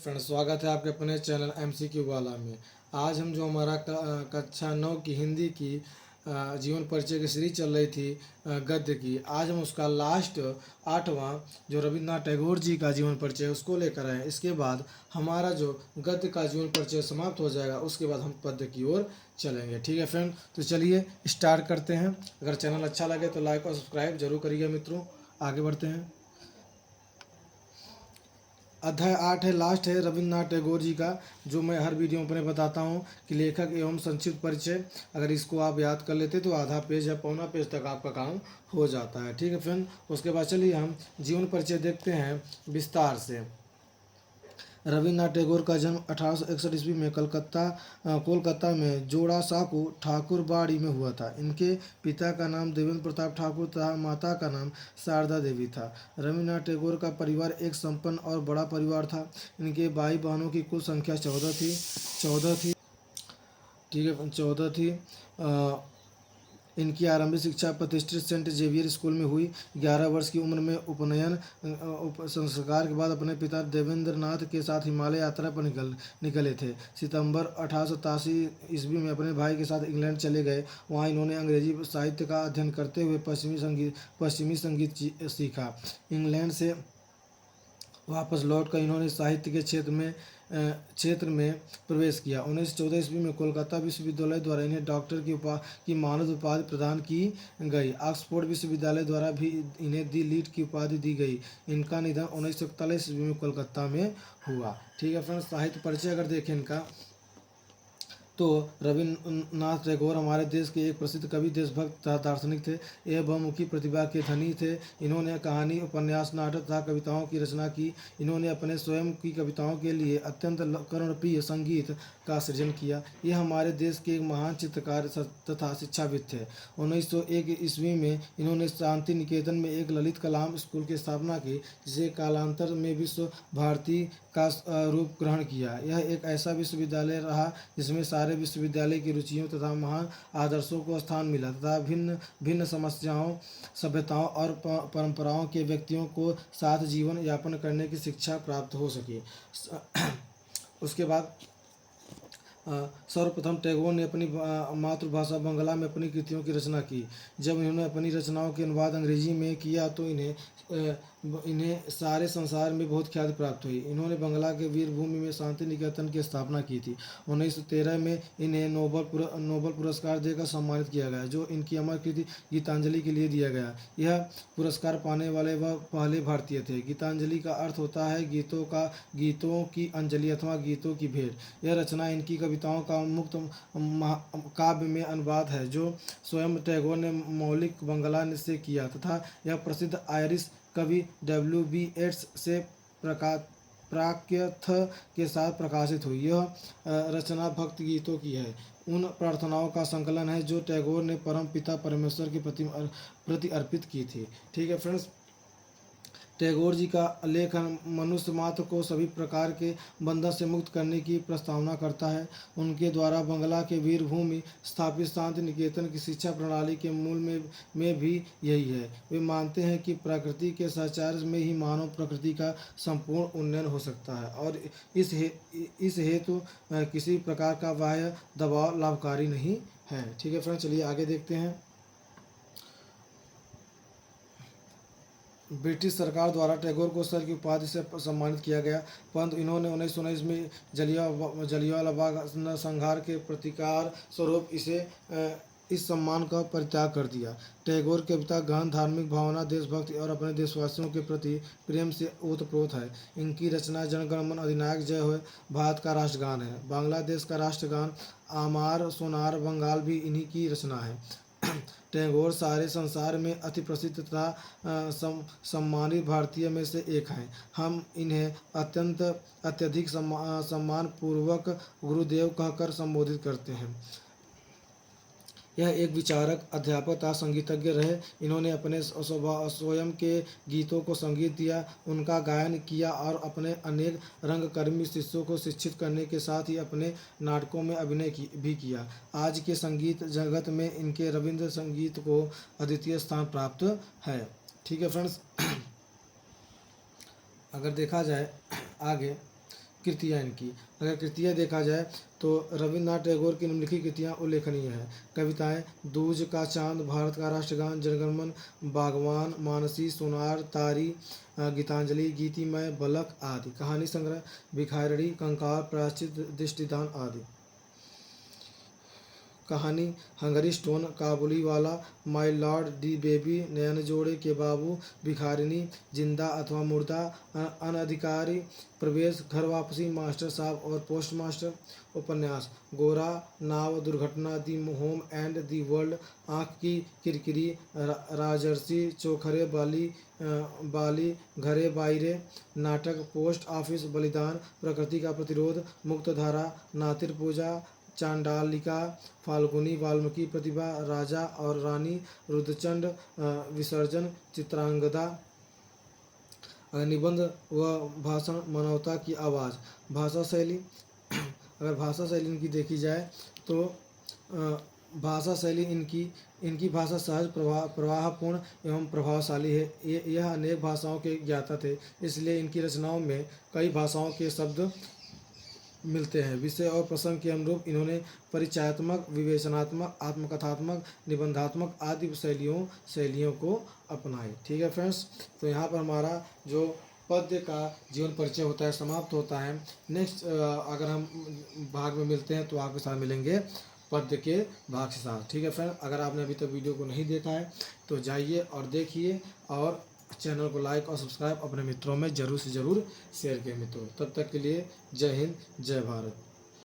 Friends, स्वागत है आपके अपने चैनल MCQ वाला में। आज हम जो हमारा कक्षा 9 की हिंदी की जीवन परिचय की सीरीज चल रही थी गद्य की, आज हम उसका लास्ट 8वां जो रविन्द्रनाथ टैगोर जी का जीवन परिचय है उसको लेकर आए। इसके बाद हमारा जो गद्य का जीवन परिचय समाप्त हो जाएगा, उसके बाद हम पद्य की ओर चलेंगे। ठीक है फ्रेंड, तो चलिए स्टार्ट करते हैं। अगर चैनल अच्छा लगे तो लाइक और सब्सक्राइब जरूर करिएगा मित्रों। आगे बढ़ते हैं। अध्याय 8 है, लास्ट है रविन्द्रनाथ टैगोर जी का, जो मैं हर वीडियो में अपने बताता हूँ कि लेखक एवं संक्षिप्त परिचय। अगर इसको आप याद कर लेते तो आधा पेज या पौना पेज तक आपका काम हो जाता है। ठीक है फ्रेंड, उसके बाद चलिए हम जीवन परिचय देखते हैं विस्तार से। रविन्द्रनाथ टैगोर का जन्म 1861 ईस्वी में कोलकाता में जोड़ासाँको ठाकुरबाड़ी में हुआ था। इनके पिता का नाम देवेंद्र प्रताप ठाकुर तथा माता का नाम शारदा देवी था। रविन्द्रनाथ टैगोर का परिवार एक संपन्न और बड़ा परिवार था। इनके भाई बहनों की कुल संख्या 14 थी। ठीक है, 14 थी। इनकी आरंभिक शिक्षा प्रतिष्ठित सेंट जेवियर स्कूल में हुई। 11 वर्ष की उम्र में उपनयन संस्कार के बाद अपने पिता देवेंद्र नाथ के साथ हिमालय यात्रा पर निकले थे। सितंबर 1887 ईस्वी में अपने भाई के साथ इंग्लैंड चले गए। वहाँ इन्होंने अंग्रेजी साहित्य का अध्ययन करते हुए पश्चिमी संगीत सीखा। इंग्लैंड से वापस लौटकर इन्होंने साहित्य के क्षेत्र में प्रवेश किया। 1914 ईस्वी में कोलकाता विश्वविद्यालय द्वारा इन्हें डॉक्टर की मानद उपाधि प्रदान की गई। ऑक्सफोर्ड विश्वविद्यालय द्वारा भी इन्हें दी लीट की उपाधि दी गई। इनका निधन 1941 ईस्वी में कोलकाता में हुआ। ठीक है फ्रेंड्स, साहित्य परिचय अगर देखें इनका, तो रविन्द्रनाथ टैगोर हमारे देश के एक प्रसिद्ध कवि, देशभक्त दार्शनिक थे। यह बहुमुखी प्रतिभा के धनी थे। इन्होंने कहानी, उपन्यास, नाटक तथा कविताओं की रचना की। इन्होंने अपने स्वयं की कविताओं के लिए अत्यंत कर्णप्रिय संगीत का सृजन किया। यह हमारे देश के एक महान चित्रकार तथा शिक्षाविद थे। 1901 ईस्वी में इन्होंने शांति निकेतन में एक ललित कलाम स्कूल की स्थापना की, जिसे कालांतर में विश्व भारती का रूप ग्रहण किया। यह एक ऐसा विश्वविद्यालय रहा जिसमें सारे विश्वविद्यालय की रुचियों तथा महान आदर्शों को स्थान मिला तथा भिन्न भिन्न समस्याओं, सभ्यताओं और परंपराओं के व्यक्तियों को साथ जीवन यापन करने की शिक्षा प्राप्त हो सके। उसके बाद सर्वप्रथम टैगोर ने अपनी मातृभाषा बंगला में अपनी कृतियों की रचना की। जब इन्होंने अपनी रचनाओं के अनुवाद अंग्रेजी में किया तो इन्हें सारे संसार में बहुत ख्याति प्राप्त हुई। इन्होंने बंगला के वीरभूमि में शांति निकेतन की स्थापना की थी। 1913 में इन्हें नोबल पुरस्कार देकर सम्मानित किया गया, जो इनकी अमर कृति गीतांजलि के लिए दिया गया। यह पुरस्कार पाने वाले वह पहले भारतीय थे। गीतांजलि का अर्थ होता है गीतों की अंजलि अथवा गीतों की भेंट। यह रचना इनकी कविताओं का मुक्त काव्य में अनुवाद है, जो स्वयं टैगोर ने मौलिक बंगला से किया तथा यह प्रसिद्ध आयरिश कवि W.B. येट्स से प्राक्यथ के साथ प्रकाशित हुई। यह रचना भक्ति गीतों की है, उन प्रार्थनाओं का संकलन है जो टैगोर ने परम पिता परमेश्वर के प्रति अर्पित की थी। ठीक है फ्रेंड्स, टैगोर जी का लेखन मनुष्य मात्र को सभी प्रकार के बंधन से मुक्त करने की प्रस्तावना करता है। उनके द्वारा बंगला के वीरभूमि स्थापित शांति निकेतन की शिक्षा प्रणाली के मूल में भी यही है। वे मानते हैं कि प्रकृति के सहचार में ही मानव प्रकृति का संपूर्ण उन्नयन हो सकता है और इस हेतु किसी प्रकार का बाह्य दबाव लाभकारी नहीं है। ठीक है फ्रेंड्स, चलिए आगे देखते हैं। ब्रिटिश सरकार द्वारा टैगोर को सर की उपाधि से सम्मानित किया गया, परंतु इन्होंने 1919 में जलियांवाला बाग संहार के प्रतिकार स्वरूप इस सम्मान का परित्याग कर दिया। टैगोर के पिता गहन धार्मिक भावना, देशभक्ति और अपने देशवासियों के प्रति प्रेम से ओतप्रोत है। इनकी रचना जनगण मन अधिनायक जय हो भारत का राष्ट्रगान है। बांग्लादेश का राष्ट्रगान आमार सोनार बंगाल भी इन्हीं की रचना है। टैगोर सारे संसार में अति प्रसिद्ध तथा सम्मानित भारतीय में से एक हैं। हम इन्हें अत्यधिक सम्मान पूर्वक गुरुदेव कहकर संबोधित करते हैं। यह एक विचारक, अध्यापक तथा संगीतज्ञ रहे। इन्होंने अपने स्वयं के गीतों को संगीत दिया, उनका गायन किया और अपने अनेक रंगकर्मी शिष्यों को शिक्षित करने के साथ ही अपने नाटकों में अभिनय भी किया। आज के संगीत जगत में इनके रविंद्र संगीत को अद्वितीय स्थान प्राप्त है। ठीक है फ्रेंड्स, अगर देखा जाए आगे कृतियाँ इनकी, अगर कृतियाँ देखा जाए तो रविन्द्रनाथ टैगोर की निम्नलिखित कृतियाँ उल्लेखनीय हैं। कविताएं: दूज का चांद, भारत का राष्ट्रगान, जनगणमन, बागवान, मानसी, सोनार, तारी, गीतांजलि, गीतिमय, बलक आदि। कहानी संग्रह: भिखारणी, कंकाल, प्रायश्चित, दृष्टिदान आदि। कहानी: hungry stone, Kabuliwala, my lord, the baby, Nayanjore के बाबू, भिखारिनी, जिंदा अथवा मुर्दा, अनधिकारी प्रवेश, घर वापसी, मास्टर साहब और पोस्ट मास्टर। उपन्यास: गोरा, नाव, दुर्घटना, the home and the world, आँख की किरकिरी, राजर्षि, चोखरे बाली घरे बाइरे। नाटक: पोस्ट ऑफिस, बलिदान, प्रकृति का प्रतिरोध, मुक्तधारा, नातिर पूजा, चांडालिका, फाल्गुनी, वाल्मीकि प्रतिभा, राजा और रानी, रुद्रचंड, विसर्जन, चित्रांगदा। निबंध व भाषण: मानवता की आवाज़। भाषा शैली: अगर भाषा शैली इनकी देखी जाए तो भाषा शैली इनकी भाषा सहज, प्रवाहपूर्ण एवं प्रभावशाली है। यह अनेक भाषाओं के ज्ञाता थे, इसलिए इनकी रचनाओं में कई भाषाओं के शब्द मिलते हैं। विषय और प्रसंग के अनुरूप इन्होंने परिचयात्मक, विवेचनात्मक, आत्मकथात्मक, निबंधात्मक आदि शैलियों को अपनाए। ठीक है फ्रेंड्स, तो यहाँ पर हमारा जो पद्य का जीवन परिचय होता है समाप्त होता है। नेक्स्ट अगर हम भाग में मिलते हैं तो आपके साथ मिलेंगे पद्य के भाग के साथ। ठीक है फ्रेंड, अगर आपने अभी तक वीडियो को नहीं देखा है तो जाइए और देखिए, और चैनल को लाइक और सब्सक्राइब अपने मित्रों में ज़रूर से ज़रूर शेयर किए मित्रों। तब तक के लिए जय हिंद, जय भारत।